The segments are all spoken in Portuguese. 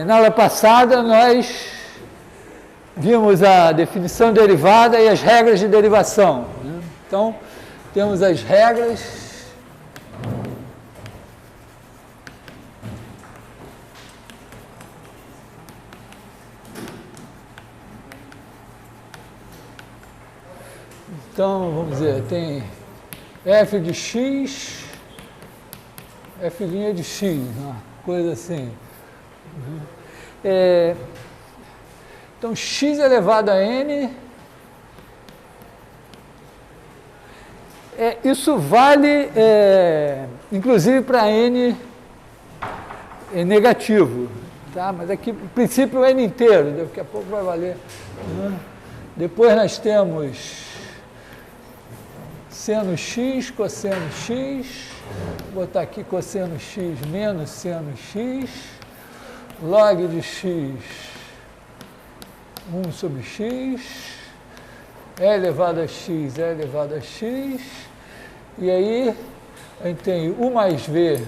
Na aula passada, nós vimos a definição derivada e as regras de derivação. Né? Então, temos as regras. Então, vamos dizer, tem f de x, f' de x, uma coisa assim. Então, x elevado a n, isso vale, inclusive, para n negativo, tá? Mas aqui, no princípio, o n inteiro, daqui a pouco vai valer. Né? Depois nós temos seno x, cosseno x, vou botar aqui cosseno x menos seno x, log de x, 1 sobre x, e elevado a x, e elevado a x, e aí a gente tem u mais v,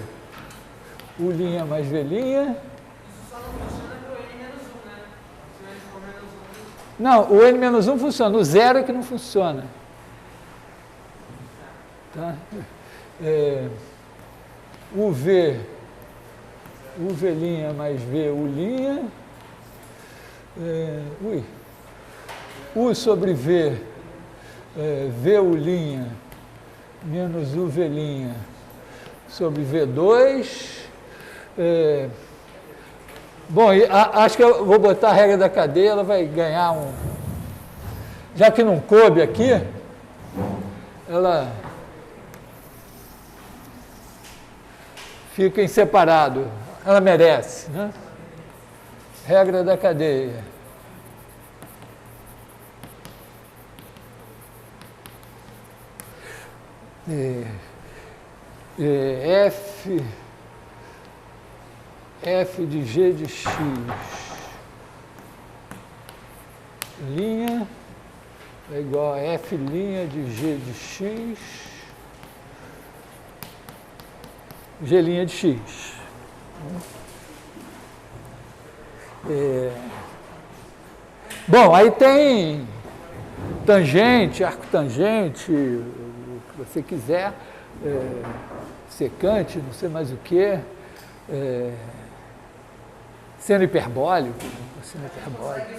u' mais v'. Isso só não funciona para o n menos 1, né? Se o n for menos 1... Não, o n menos 1 funciona, o zero é que não funciona. Tá? UV mais V, U', U sobre V, VU' menos UV' sobre V2. Bom, acho que eu vou botar a regra da cadeia, ela vai ganhar um... Já que não coube aqui, ela... fica em separado, ela merece, né? Regra da cadeia. F de G de X, linha, é igual a F' de G de X, G' de x. Bom, aí tem tangente, arcotangente, o que você quiser, secante, não sei mais o que, seno hiperbólico, seno hiperbólico.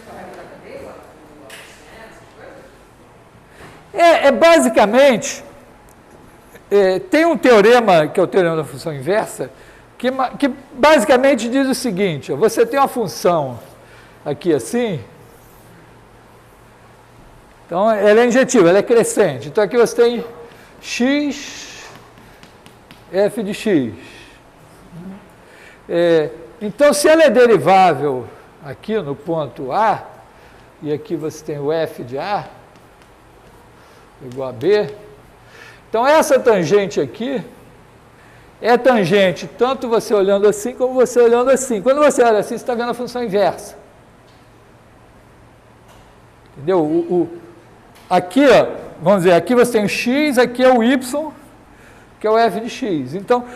Basicamente... tem um teorema, que é o teorema da função inversa, que basicamente diz o seguinte: ó, você tem uma função aqui assim, então ela é injetiva, ela é crescente. Então aqui você tem x, f de x. Então, se ela é derivável aqui no ponto A, e aqui você tem o f de A, igual a B, então, essa tangente aqui é tangente tanto você olhando assim como você olhando assim. Quando você olha assim, você está vendo a função inversa. Entendeu? Aqui, ó, vamos dizer, aqui você tem o x, aqui é o y, que é o f de x. Então,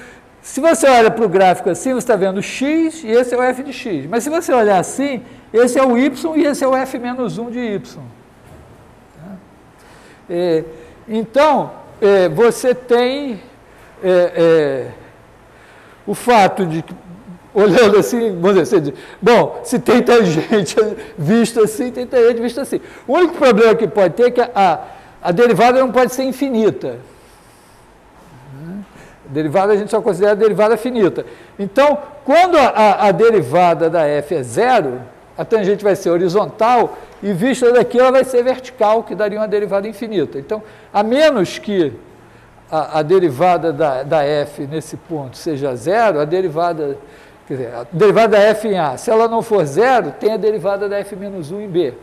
se você olha para o gráfico assim, você está vendo o x e esse é o f de x. Mas se você olhar assim, esse é o y e esse é o f menos 1 de y. Então... você tem o fato de que, olhando assim, vamos dizer, você diz, bom, se tem tangente visto assim, tem tangente visto assim. O único problema que pode ter é que a derivada não pode ser infinita. A derivada a gente só considera a derivada finita. Então, quando a derivada da f é zero, a tangente vai ser horizontal e vista daqui ela vai ser vertical, que daria uma derivada infinita. Então, a menos que a derivada da f nesse ponto seja zero, a derivada da f em A, se ela não for zero, tem a derivada da f menos 1 em B.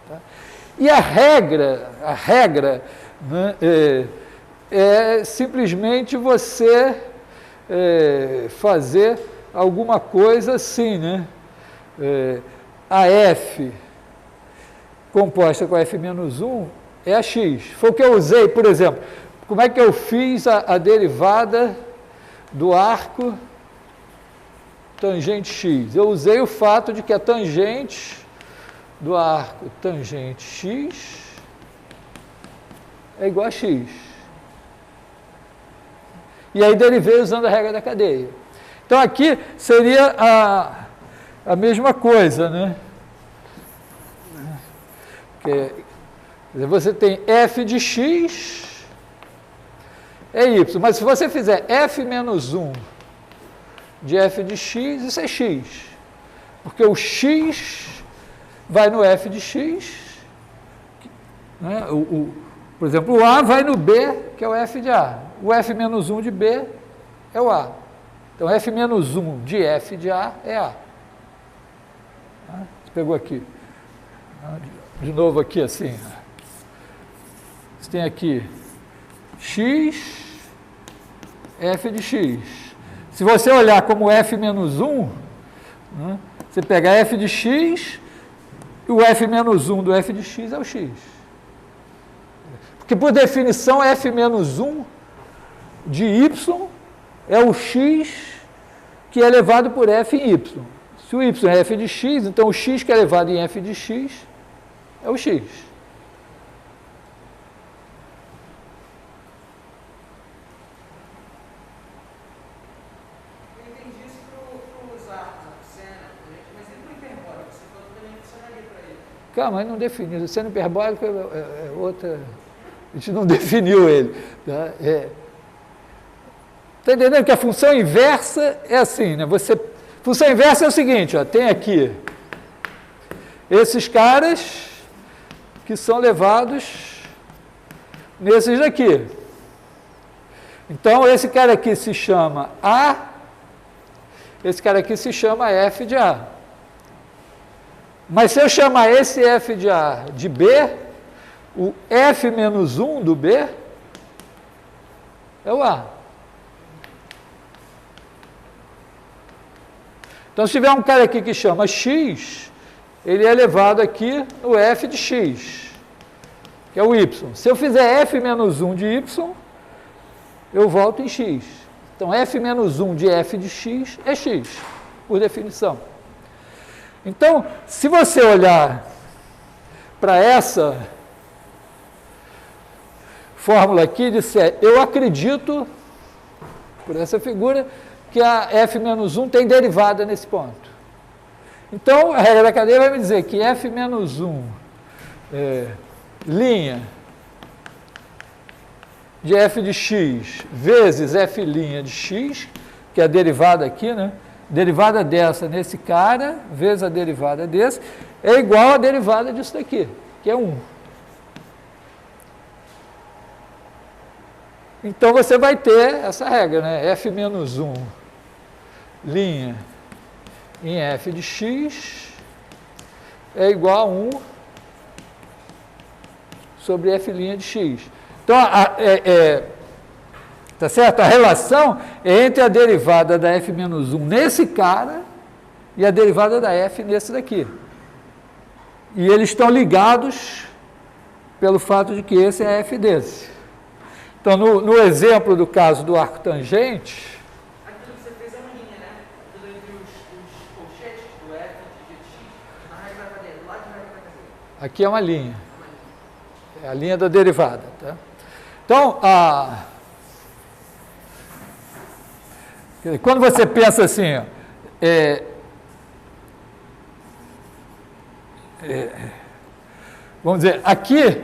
Tá? E a regra né, é simplesmente você fazer alguma coisa assim, né? A f composta com f menos 1 é a x. Foi o que eu usei, por exemplo, como é que eu fiz a derivada do arco tangente x. Eu usei o fato de que a tangente do arco tangente x é igual a x. E aí derivei usando a regra da cadeia. Então aqui seria a mesma coisa, né? Você tem f de x é y, mas se você fizer f menos 1 de f de x, isso é x, porque o x vai no f de x, né? Por exemplo, o a vai no b, que é o f de a, o f menos 1 de b é o a, então f menos 1 de f de a é a. Você pegou aqui, de novo aqui assim, você tem aqui x, f de x. Se você olhar como f menos 1, né, você pega f de x e o f menos 1 do f de x é o x. Porque, por definição, f menos 1 de y é o x que é elevado por f em y. Se o y é f de x, então o x que é elevado em f de x é o x. Calma, mas não definiu. O seno hiperbólico é outra. A gente não definiu ele. Tá? Está entendendo que a função inversa é assim, né? Função inversa é o seguinte, ó, tem aqui esses caras que são levados nesses daqui. Então, esse cara aqui se chama A, esse cara aqui se chama F de A. Mas se eu chamar esse F de A de B, o F menos 1 do B é o A. Então, se tiver um cara aqui que chama X, ele é elevado aqui no F de X, que é o Y. Se eu fizer F menos 1 de Y, eu volto em X. Então, F menos 1 de F de X é X, por definição. Então, se você olhar para essa fórmula aqui e disser, eu acredito, por essa figura, que a f menos 1 tem derivada nesse ponto. Então, a regra da cadeia vai me dizer que f menos 1 linha de f de x vezes f' de x, que é a derivada aqui, né? Derivada dessa nesse cara, vezes a derivada desse, é igual a derivada disso daqui, que é 1. Então, você vai ter essa regra, né? F menos 1 linha em f de x é igual a 1 sobre f' de x. Então, tá certo? A relação é entre a derivada da f menos 1 nesse cara e a derivada da f nesse daqui. E eles estão ligados pelo fato de que esse é f desse. Então, no exemplo do caso do arco tangente... Aquilo que você fez é uma linha, né? Aquilo entre os colchetes do f de x, na regra da cadeia, do lado de regra da cadeia. Aqui é uma linha. É a linha da derivada. Tá? Então, quando você pensa assim, ó, vamos dizer, aqui,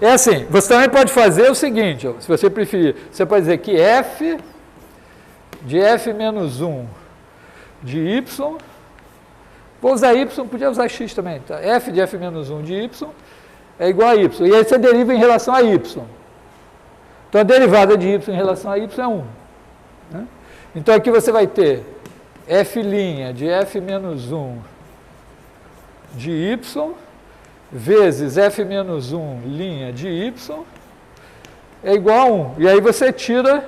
é assim, você também pode fazer o seguinte, ó, se você preferir, você pode dizer que f de f menos 1 de y, vou usar y, podia usar x também, tá? F de f menos 1 de y é igual a y, e aí você deriva em relação a y. Então, a derivada de y em relação a y é 1. Né? Então, aqui você vai ter f' de f menos 1 de y vezes f menos 1 linha de y é igual a 1. E aí você tira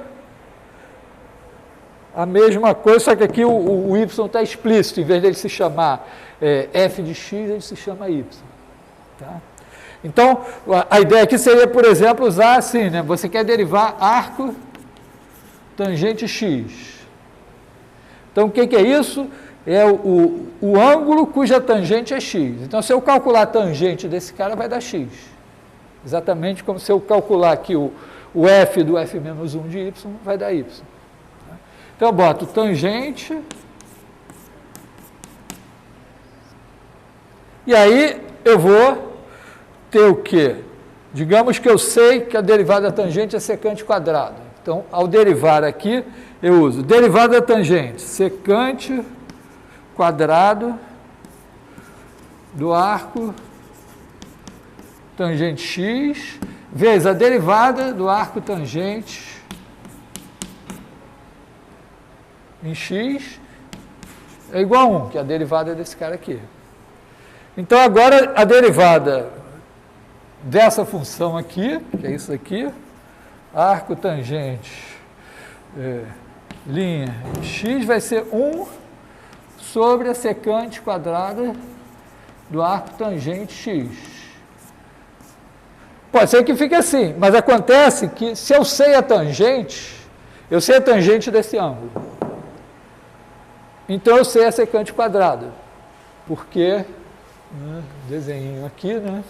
a mesma coisa, só que aqui o y está explícito, em vez dele se chamar f de x, ele se chama y. Tá? Então, a ideia aqui seria, por exemplo, usar assim, né? Você quer derivar arco tangente x. Então, o que é isso? É o ângulo cuja tangente é x. Então, se eu calcular a tangente desse cara, vai dar x. Exatamente como se eu calcular aqui o f do f menos 1 de y, vai dar y. Então, eu boto tangente. E aí, eu vou ter o quê? Digamos que eu sei que a derivada da tangente é secante quadrado. Então, ao derivar aqui, eu uso derivada da tangente, secante quadrado do arco tangente x, vezes a derivada do arco tangente em x, é igual a 1, que é a derivada desse cara aqui. Então, agora, a derivada dessa função aqui, que é isso aqui, arco tangente linha x vai ser 1 sobre a secante quadrada do arco tangente x. Pode ser que fique assim, mas acontece que se eu sei a tangente, eu sei a tangente desse ângulo. Então eu sei a secante quadrada, porque, desenho aqui, né?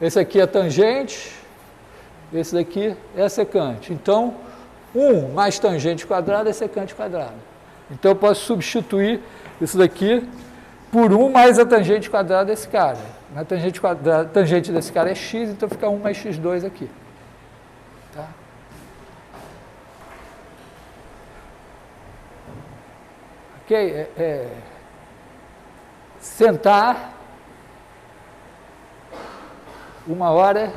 Esse aqui é a tangente, esse daqui é a secante. Então, 1 mais tangente quadrada é secante quadrada. Então, eu posso substituir isso daqui por 1 mais a tangente quadrada desse cara. A tangente desse cara é x, então fica 1 mais x2 aqui. Tá? Ok? Sentar 1 hora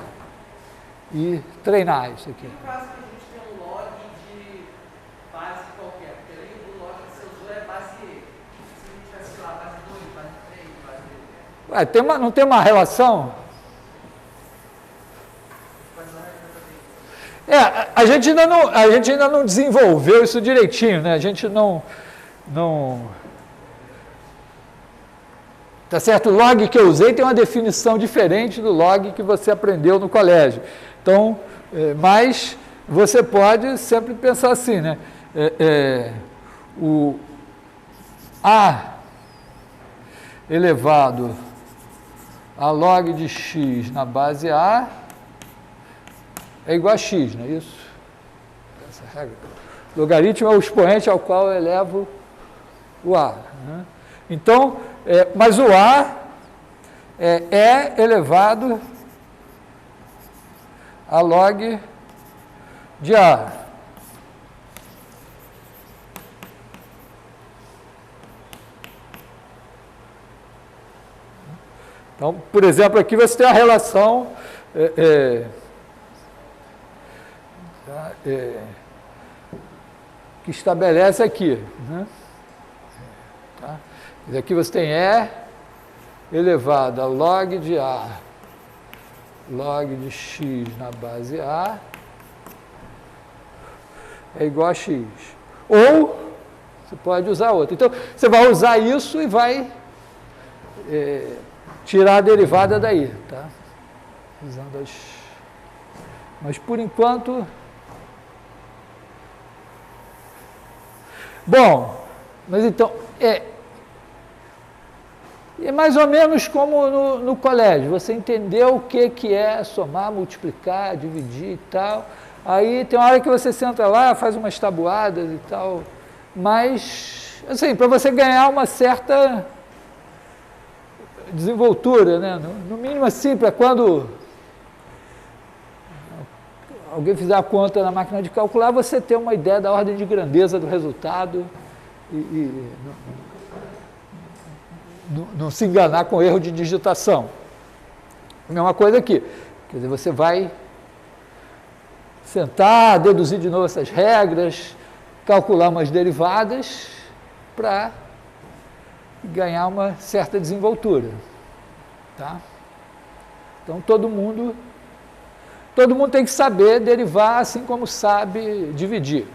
e treinar isso aqui. No caso que a gente tem um log de base qualquer, porque ali o log que você usou é base, se a gente tivesse lá, base 2, base 3, base 3. Não tem uma relação? A gente ainda não desenvolveu isso direitinho, né? A gente não tá certo? O log que eu usei tem uma definição diferente do log que você aprendeu no colégio. Então, mas você pode sempre pensar assim, né? O A elevado a log de x na base A é igual a x, não é isso? Essa regra. Logaritmo é o expoente ao qual eu elevo o A. Né? Então, mas o A é elevado a log de A. Então, por exemplo, aqui você tem a relação que estabelece aqui. Né? Tá? E aqui você tem E elevado a log de A, log de x na base A, é igual a x. Ou, você pode usar outra. Então, você vai usar isso e vai tirar a derivada daí. Tá? Usando as... Mas, por enquanto... Bom, mas então... É mais ou menos como no colégio, você entendeu o que é somar, multiplicar, dividir e tal. Aí tem uma hora que você senta lá, faz umas tabuadas e tal. Mas, assim, para você ganhar uma certa desenvoltura, né? No mínimo assim, para quando alguém fizer a conta na máquina de calcular, você ter uma ideia da ordem de grandeza do resultado e não se enganar com erro de digitação. A mesma coisa aqui. Quer dizer, você vai sentar, deduzir de novo essas regras, calcular umas derivadas para ganhar uma certa desenvoltura. Tá? Então, todo mundo tem que saber derivar, assim como sabe dividir.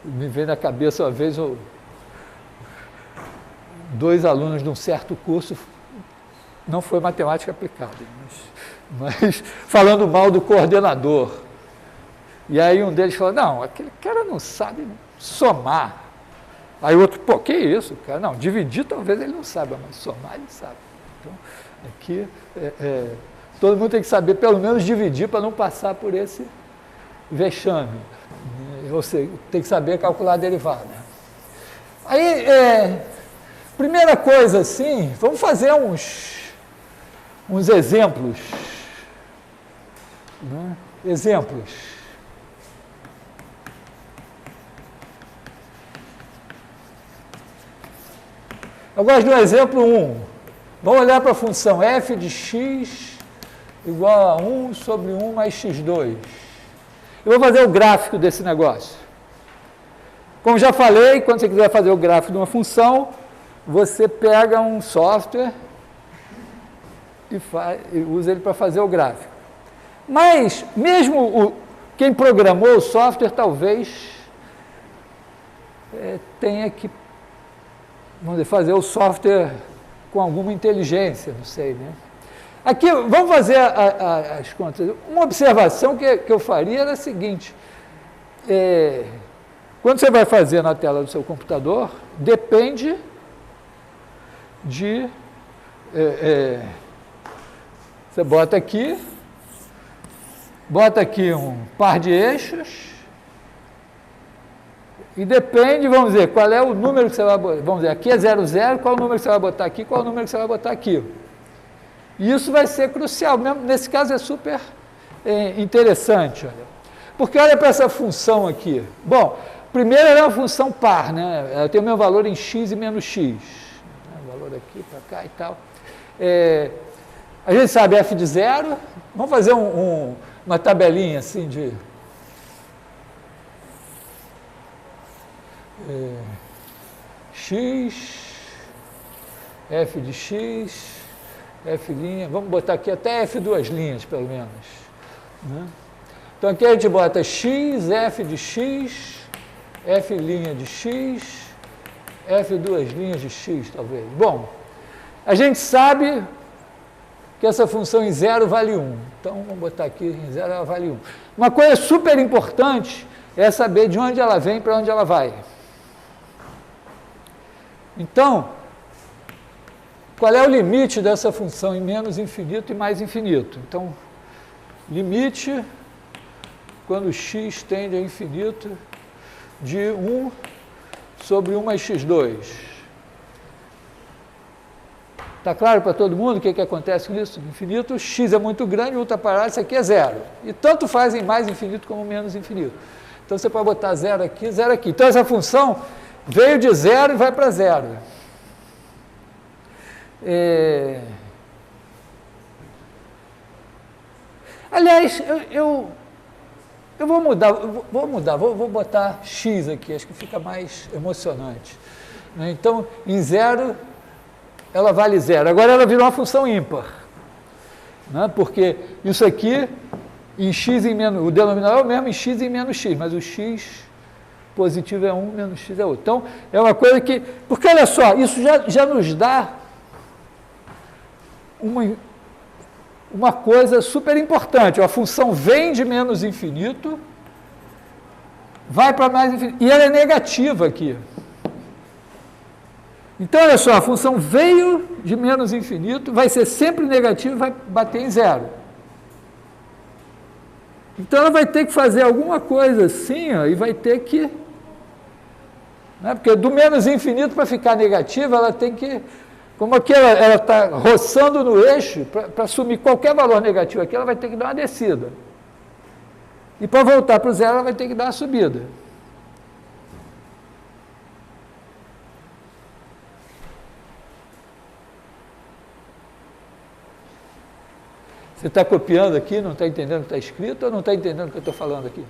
Me veio na cabeça uma vez... Dois alunos de um certo curso não foi matemática aplicada, mas falando mal do coordenador. E aí um deles falou, não, aquele cara não sabe somar. Aí o outro, pô, que isso, cara? Não, dividir talvez ele não saiba, mas somar ele sabe. Então, aqui, todo mundo tem que saber pelo menos dividir para não passar por esse vexame. Ou seja, tem que saber calcular a derivada. Aí, primeira coisa assim, vamos fazer uns exemplos. Né? Exemplos. Eu gosto do exemplo 1. Vamos olhar para a função f de x igual a 1 sobre 1 mais x2. Eu vou fazer o gráfico desse negócio. Como já falei, quando você quiser fazer o gráfico de uma função, você pega um software e usa ele para fazer o gráfico. Mas, mesmo quem programou o software, talvez tenha que, vamos dizer, fazer o software com alguma inteligência, não sei, né? Aqui, vamos fazer as contas. Uma observação que eu faria era a seguinte, quando você vai fazer na tela do seu computador, depende de... você bota aqui um par de eixos e depende, vamos dizer, qual é o número que você vai botar. Vamos dizer, aqui é 0, 0, qual é o número que você vai botar aqui, qual é o número que você vai botar aqui. E isso vai ser crucial, mesmo nesse caso é super interessante, olha. Porque olha para essa função aqui. Bom, primeiro ela é uma função par, né? Ela tem o mesmo valor em x e menos x. O valor aqui para cá e tal. A gente sabe f de 0. Vamos fazer uma tabelinha assim de... x, f de x, f', vamos botar aqui até f duas linhas, pelo menos. Né? Então, aqui a gente bota x, f de x, f' de x, f duas linhas de x, talvez. Bom, a gente sabe que essa função em 0 vale 1. Então, vamos botar aqui em 0 ela vale 1. Uma coisa super importante é saber de onde ela vem para onde ela vai. Então, qual é o limite dessa função em menos infinito e mais infinito? Então, limite, quando x tende a infinito, de 1 sobre 1 mais x2. Está claro para todo mundo o que acontece com isso? Infinito, x é muito grande, o ultraparágrafo, isso aqui é 0. E tanto faz em mais infinito como menos infinito. Então, você pode botar 0 aqui, 0 aqui. Então, essa função veio de 0 e vai para 0. Aliás, eu vou botar x aqui, acho que fica mais emocionante. Então, em 0, ela vale 0. Agora ela virou uma função ímpar, né? Porque isso aqui, em x em menos, o denominador é o mesmo em x em menos x, mas o x positivo é 1, menos x é outro. Então, é uma coisa que... Porque, olha só, isso já nos dá uma coisa super importante. A função vem de menos infinito, vai para mais infinito, e ela é negativa aqui. Então, olha só, a função veio de menos infinito, vai ser sempre negativa e vai bater em 0. Então, ela vai ter que fazer alguma coisa assim, ó, e vai ter que... Né, porque do menos infinito, para ficar negativa, ela tem que... Como aqui ela está roçando no eixo, para assumir qualquer valor negativo aqui, ela vai ter que dar uma descida. E para voltar para o 0, ela vai ter que dar uma subida. Você está copiando aqui, não está entendendo o que está escrito, ou não está entendendo o que eu estou falando aqui?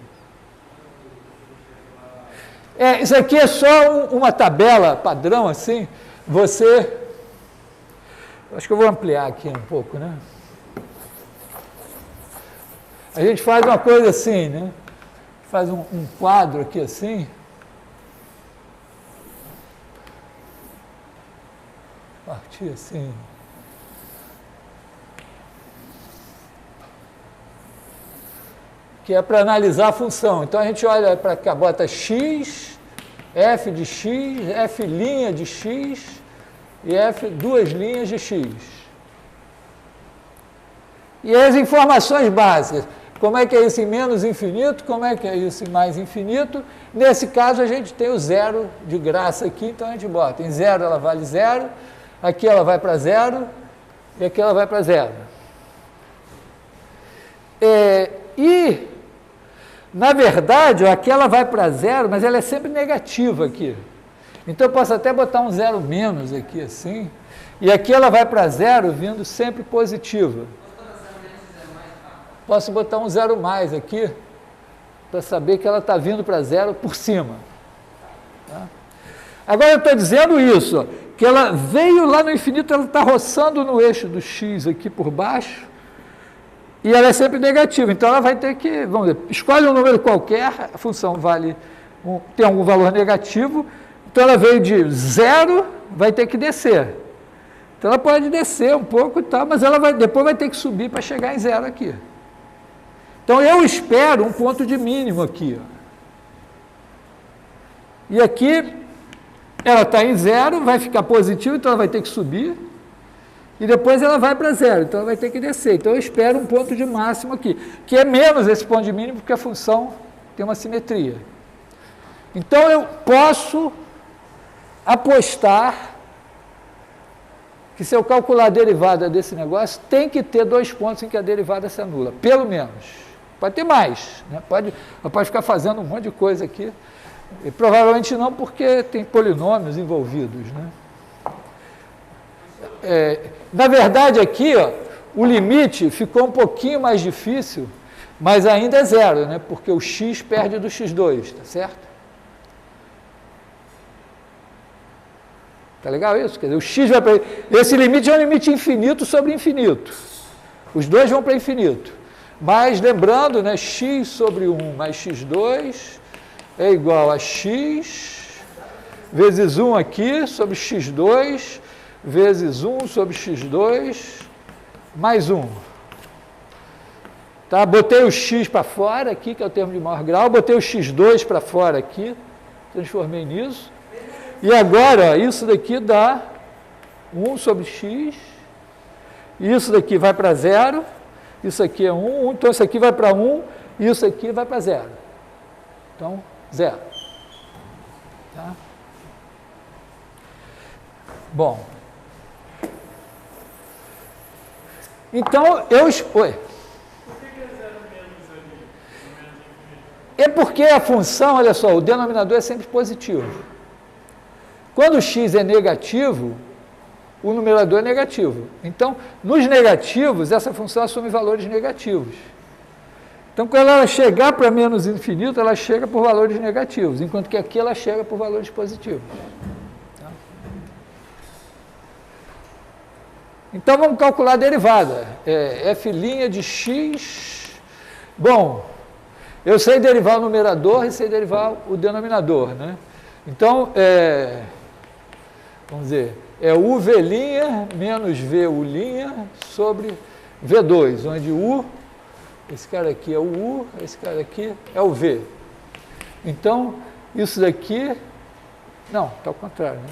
Isso aqui é só uma tabela padrão, assim. Você... Acho que eu vou ampliar aqui um pouco, né? A gente faz uma coisa assim, né? Faz um quadro aqui assim. Partir assim. que é para analisar a função. Então, a gente olha para cá, bota x, f de x, f' de x e f duas linhas de x. E as informações básicas. Como é que é isso em menos infinito? Como é que é isso em mais infinito? Nesse caso, a gente tem o zero de graça aqui, então a gente bota em zero ela vale zero, aqui ela vai para zero e aqui ela vai para zero. E, na verdade, aqui ela vai para zero, mas ela é sempre negativa aqui. Então, eu posso até botar um zero menos aqui, assim, e aqui ela vai para zero vindo sempre positiva. Posso botar um zero mais aqui, para saber que ela está vindo para zero por cima. Tá? Agora, eu estou dizendo isso, ó, que ela veio lá no infinito, ela está roçando no eixo do x aqui por baixo, e ela é sempre negativa. Então, ela vai ter que, vamos dizer, escolhe um número qualquer, a função vale, tem algum valor negativo, então ela veio de zero, vai ter que descer. Então, ela pode descer um pouco e tal, mas ela depois vai ter que subir para chegar em zero aqui. Então, eu espero um ponto de mínimo aqui. Ó. E aqui, ela está em zero, vai ficar positivo, então ela vai ter que subir. E depois ela vai para zero, então ela vai ter que descer. Então, eu espero um ponto de máximo aqui, que é menos esse ponto de mínimo, porque a função tem uma simetria. Então, eu posso apostar que se eu calcular a derivada desse negócio, tem que ter 2 pontos em que a derivada se anula, pelo menos. Pode ter mais, né? Pode ficar fazendo um monte de coisa aqui, e provavelmente não, porque tem polinômios envolvidos, né? Na verdade, aqui, ó, o limite ficou um pouquinho mais difícil, mas ainda é zero, né? Porque o x perde do x2, tá certo? Tá legal isso? Quer dizer, o x vai para... Esse limite é um limite infinito sobre infinito. Os dois vão para infinito. Mas, lembrando, né, x sobre 1 mais x2 é igual a x vezes 1 aqui sobre x2 vezes 1 sobre x2 mais 1. Tá? Botei o x para fora aqui, que é o termo de maior grau, botei o x2 para fora aqui, transformei nisso. E agora, ó, isso daqui dá 1 sobre x, isso daqui vai para zero, isso aqui é 1, então isso aqui vai para 1, e isso aqui vai para zero. Então, zero. Tá? Bom. Então, Oi. Por que é zero menos ali? É porque a função, olha só, o denominador é sempre positivo. Quando o x é negativo, o numerador é negativo. Então, nos negativos, essa função assume valores negativos. Então, quando ela chegar para menos infinito, ela chega por valores negativos, enquanto que aqui ela chega por valores positivos. Tá? Então, vamos calcular a derivada. F' de x... Bom, eu sei derivar o numerador e sei derivar o denominador, né? Então, vamos dizer, é UV' menos VU' sobre V2, onde U, esse cara aqui é o U, esse cara aqui é o V. Então, isso daqui, não, está ao contrário, né?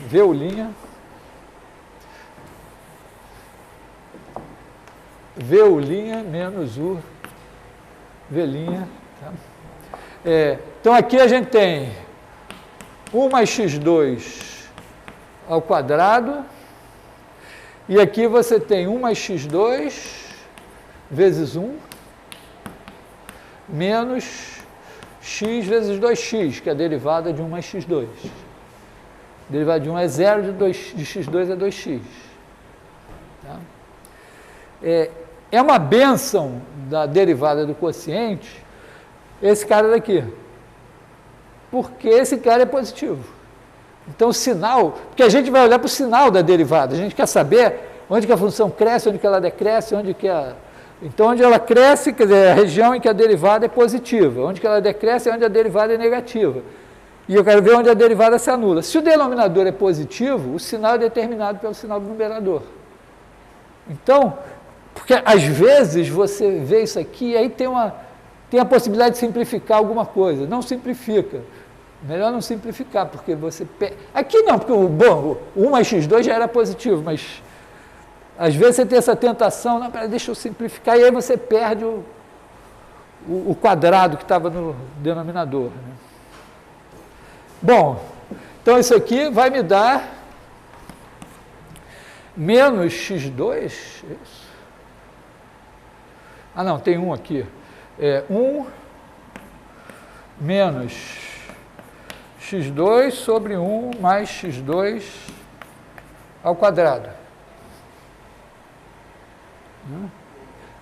VU' menos U, V'. Tá? Então, aqui a gente tem 1 mais x2 ao quadrado, e aqui você tem 1 mais x2 vezes 1, menos x vezes 2x, que é a derivada de 1 mais x2. A derivada de 1 é 0, de x2 é 2x. Tá? É uma bênção da derivada do quociente esse cara daqui, porque esse cara é positivo. Então, o sinal, porque a gente vai olhar para o sinal da derivada, a gente quer saber onde que a função cresce, onde que ela decresce, onde que a... Então, onde ela cresce, quer dizer, é a região em que a derivada é positiva, onde que ela decresce é onde a derivada é negativa. E eu quero ver onde a derivada se anula. Se o denominador é positivo, o sinal é determinado pelo sinal do numerador. Então, porque às vezes você vê isso aqui e aí tem tem a possibilidade de simplificar alguma coisa. Não simplifica. Melhor não simplificar, porque você... Aqui não, porque bom, 1 mais x2 já era positivo, mas às vezes você tem essa tentação, não, pera, deixa eu simplificar, e aí você perde o quadrado que estava no denominador. Né? Bom, então isso aqui vai me dar menos x2, isso? Ah, não, tem 1 aqui. 1 menos x2 sobre 1 mais x2 ao quadrado.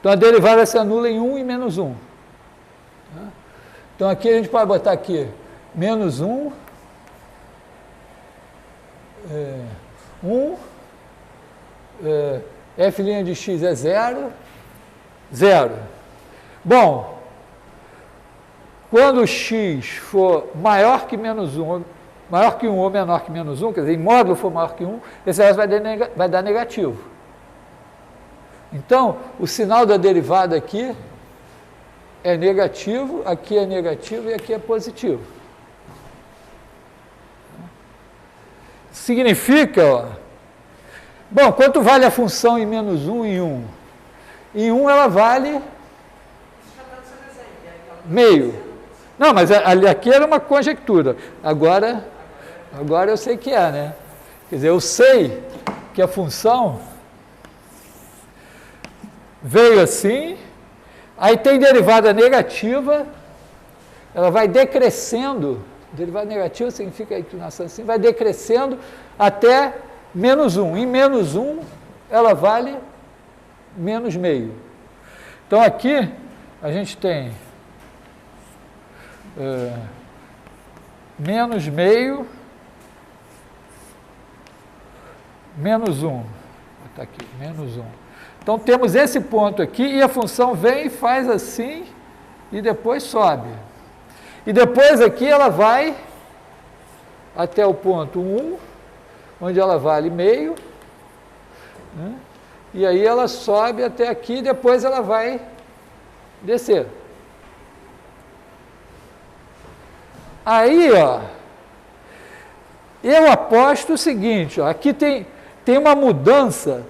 Então, a derivada se anula em 1 e menos 1. Então, aqui a gente pode botar aqui menos 1, 1, f' de x é 0, 0. Bom, quando x for maior que menos 1, maior que 1 ou menor que menos 1, quer dizer, em módulo for maior que 1, esse resto vai dar negativo. Então, o sinal da derivada aqui é negativo, aqui é negativo e aqui é positivo. Significa, ó, bom, quanto vale a função em menos 1 e 1? Em 1 ela vale meio. Não, mas aqui era uma conjectura. Agora eu sei que é, né? Quer dizer, eu sei que a função veio assim, aí tem derivada negativa, ela vai decrescendo, derivada negativa significa a inclinação assim, vai decrescendo até menos 1. Em menos 1, ela vale menos meio. Então, aqui, a gente tem menos meio, menos 1. Vou botar aqui, menos 1. Então, temos esse ponto aqui e a função vem e faz assim e depois sobe. E depois aqui ela vai até o ponto 1, onde ela vale meio, né? E aí ela sobe até aqui e depois ela vai descer. Aí, ó, eu aposto o seguinte, ó, aqui tem uma mudança.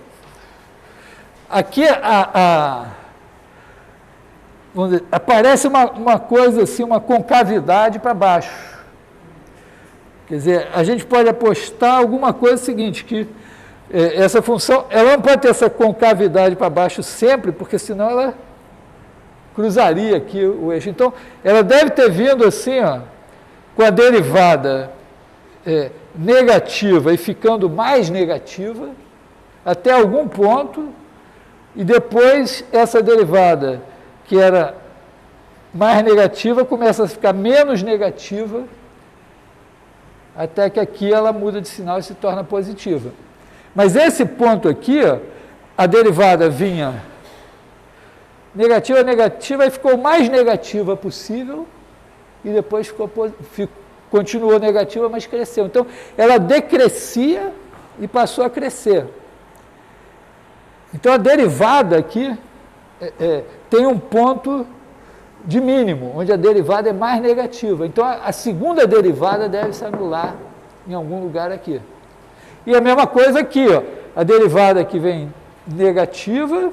Aqui vamos dizer, aparece uma coisa assim, uma concavidade para baixo. Quer dizer, a gente pode apostar alguma coisa seguinte, que essa função, ela não pode ter essa concavidade para baixo sempre, porque senão ela cruzaria aqui o eixo. Então, ela deve ter vindo assim, ó, com a derivada negativa e ficando mais negativa, até algum ponto, e depois essa derivada, que era mais negativa, começa a ficar menos negativa, até que aqui ela muda de sinal e se torna positiva. Mas esse ponto aqui, ó, a derivada vinha negativa, negativa, e ficou mais negativa possível, e depois continuou negativa, mas cresceu. Então, ela decrescia e passou a crescer. Então, a derivada aqui tem um ponto de mínimo, onde a derivada é mais negativa. Então, a segunda derivada deve se anular em algum lugar aqui. E a mesma coisa aqui, ó, a derivada que vem negativa,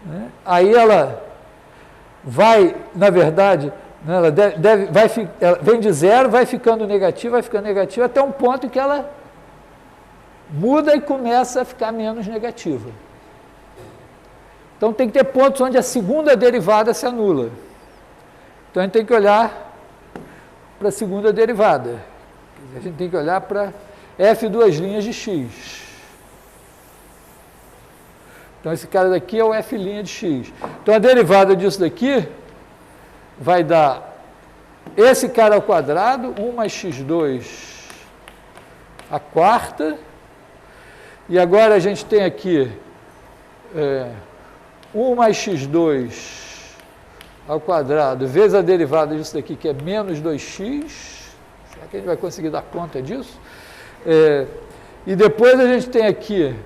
né, aí ela vai, na verdade, ela ela vem de 0, vai ficando negativa, até um ponto que ela muda e começa a ficar menos negativa. Então, tem que ter pontos onde a segunda derivada se anula. Então, a gente tem que olhar para a segunda derivada. A gente tem que olhar para f duas linhas de x. Então, esse cara daqui é o f' de x. Então, a derivada disso daqui vai dar esse cara ao quadrado, 1 mais x2 a quarta. E agora a gente tem aqui 1 mais x2 ao quadrado, vezes a derivada disso daqui, que é menos 2x. Será que a gente vai conseguir dar conta disso? E depois a gente tem aqui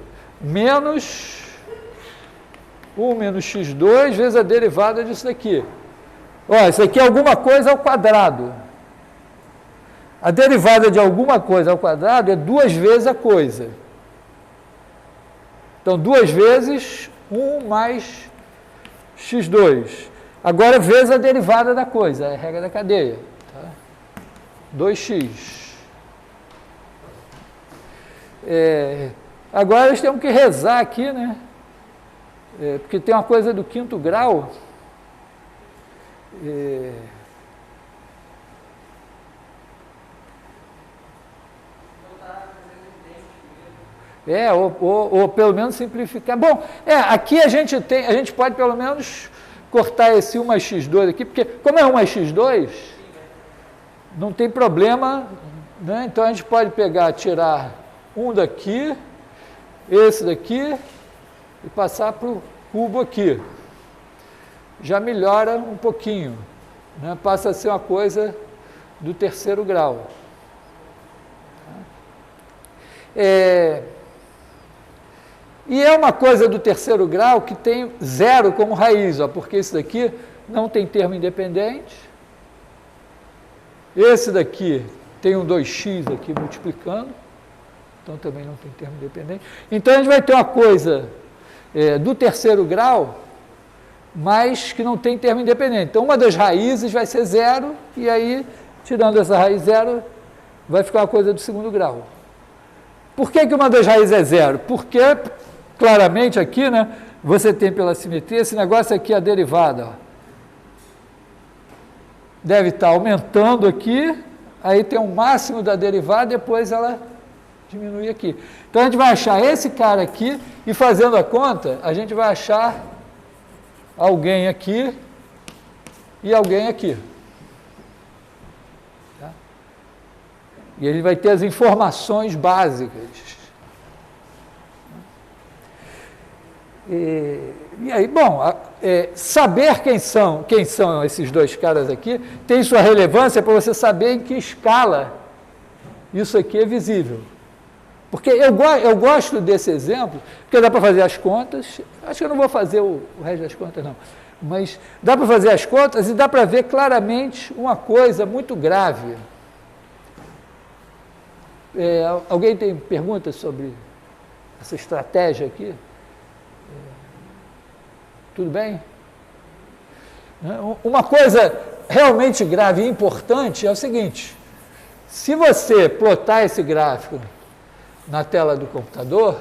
menos 1 menos x2 vezes a derivada disso daqui. Ó, isso aqui é alguma coisa ao quadrado. A derivada de alguma coisa ao quadrado é 2 vezes a coisa. Então, 2 vezes 1 mais x2. Agora, vezes a derivada da coisa, é a regra da cadeia. Tá? 2x. Agora, nós temos que rezar aqui, né? Porque tem uma coisa do 5º grau. Ou pelo menos simplificar. Bom, aqui a gente pode pelo menos cortar esse 1 mais x2 aqui, porque como é 1 mais x2, não tem problema, né? Então a gente pode tirar um daqui, esse daqui, e passar para o cubo aqui. Já melhora um pouquinho, né? Passa a ser uma coisa do 3º grau. E é uma coisa do 3º grau que tem 0 como raiz, ó, porque esse daqui não tem termo independente. Esse daqui tem um 2x aqui multiplicando, então também não tem termo independente. Então a gente vai ter uma coisa do 3º grau, mas que não tem termo independente. Então uma das raízes vai ser 0, e aí, tirando essa raiz 0, vai ficar uma coisa do 2º grau. Por que uma das raízes é 0? Porque claramente aqui, né, você tem pela simetria, esse negócio aqui, a derivada, ó, deve estar aumentando aqui, aí tem um máximo da derivada, depois ela diminui aqui. Então a gente vai achar esse cara aqui, e fazendo a conta, a gente vai achar alguém aqui e alguém aqui. Tá? E ele vai ter as informações básicas. E aí, bom, saber quem são esses dois caras aqui tem sua relevância para você saber em que escala isso aqui é visível. Porque eu gosto desse exemplo, porque dá para fazer as contas, acho que eu não vou fazer o resto das contas não, mas dá para fazer as contas e dá para ver claramente uma coisa muito grave. Alguém tem perguntas sobre essa estratégia aqui? Tudo bem? Uma coisa realmente grave e importante é o seguinte: se você plotar esse gráfico na tela do computador,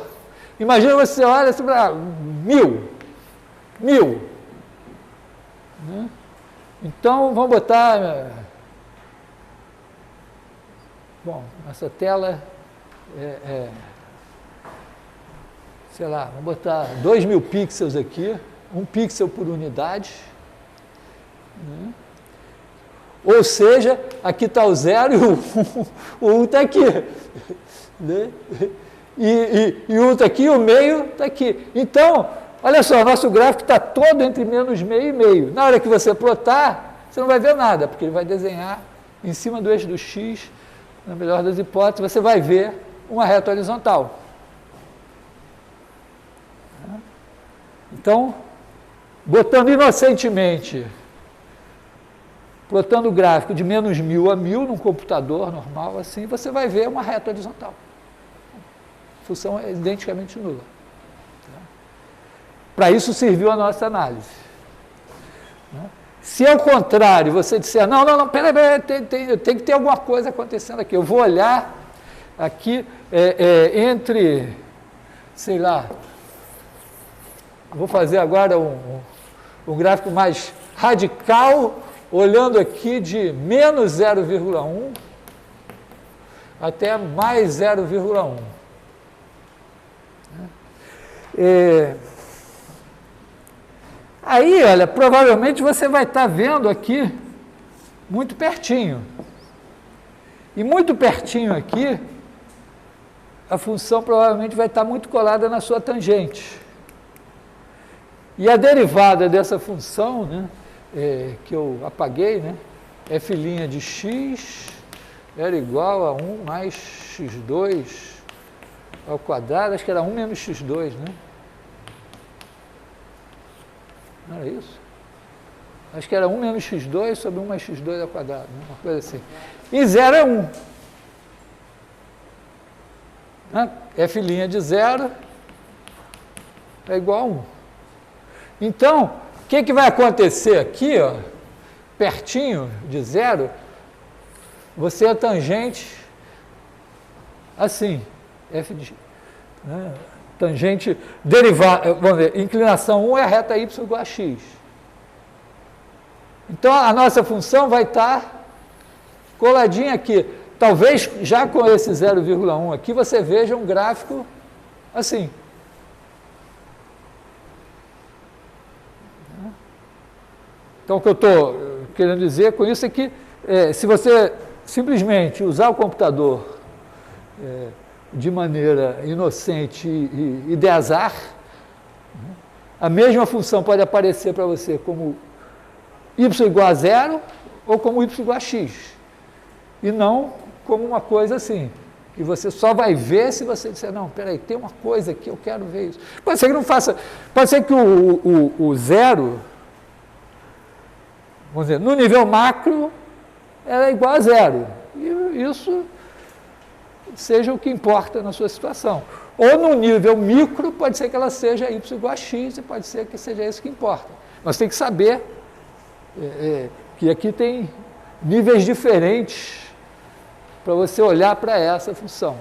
imagina você olha assim para 1000. Né? Então, vamos botar... Bom, essa tela sei lá, vamos botar 2000 pixels aqui, 1 pixel por unidade, né? Ou seja, aqui está o 0 e o 1 está aqui, né? E o 1 está aqui e o meio está aqui. Então, olha só, nosso gráfico está todo entre menos meio e meio. Na hora que você plotar, você não vai ver nada, porque ele vai desenhar em cima do eixo do x, na melhor das hipóteses, você vai ver uma reta horizontal. Então, botando inocentemente, plotando o gráfico de menos 1000 a 1000 num computador normal, assim, você vai ver uma reta horizontal. A função é identicamente nula. Para isso serviu a nossa análise. Se ao contrário você disser, não, peraí, tem que ter alguma coisa acontecendo aqui, eu vou olhar aqui entre, sei lá, vou fazer agora um gráfico mais radical, olhando aqui de menos 0,1 até mais 0,1. Aí, olha, provavelmente você vai estar vendo aqui muito pertinho. E muito pertinho aqui, a função provavelmente vai estar muito colada na sua tangente. E a derivada dessa função, né, que eu apaguei, né, f' de x era igual a 1 mais x2 ao quadrado, acho que era 1 menos x2, né? Não era isso? Acho que era 1 menos x2 sobre 1 mais x2 ao quadrado, uma coisa assim. E 0 é 1. F' de 0 é igual a 1. Então, o que vai acontecer aqui, ó, pertinho de 0, você é tangente assim, f de, né, tangente derivada, vamos ver, inclinação 1 é a reta y igual a x. Então, a nossa função vai estar coladinha aqui. Talvez, já com esse 0,1 aqui, você veja um gráfico assim. Então, o que eu estou querendo dizer com isso é que, se você simplesmente usar o computador de maneira inocente e de azar, a mesma função pode aparecer para você como y igual a 0 ou como y igual a x, e não como uma coisa assim, que você só vai ver se você disser, não, peraí, tem uma coisa aqui, eu quero ver isso. Pode ser que não faça, pode ser que o zero, vamos dizer, no nível macro, ela é igual a 0, e isso seja o que importa na sua situação. Ou no nível micro, pode ser que ela seja y igual a x, e pode ser que seja isso que importa. Mas tem que saber que aqui tem níveis diferentes para você olhar para essa função.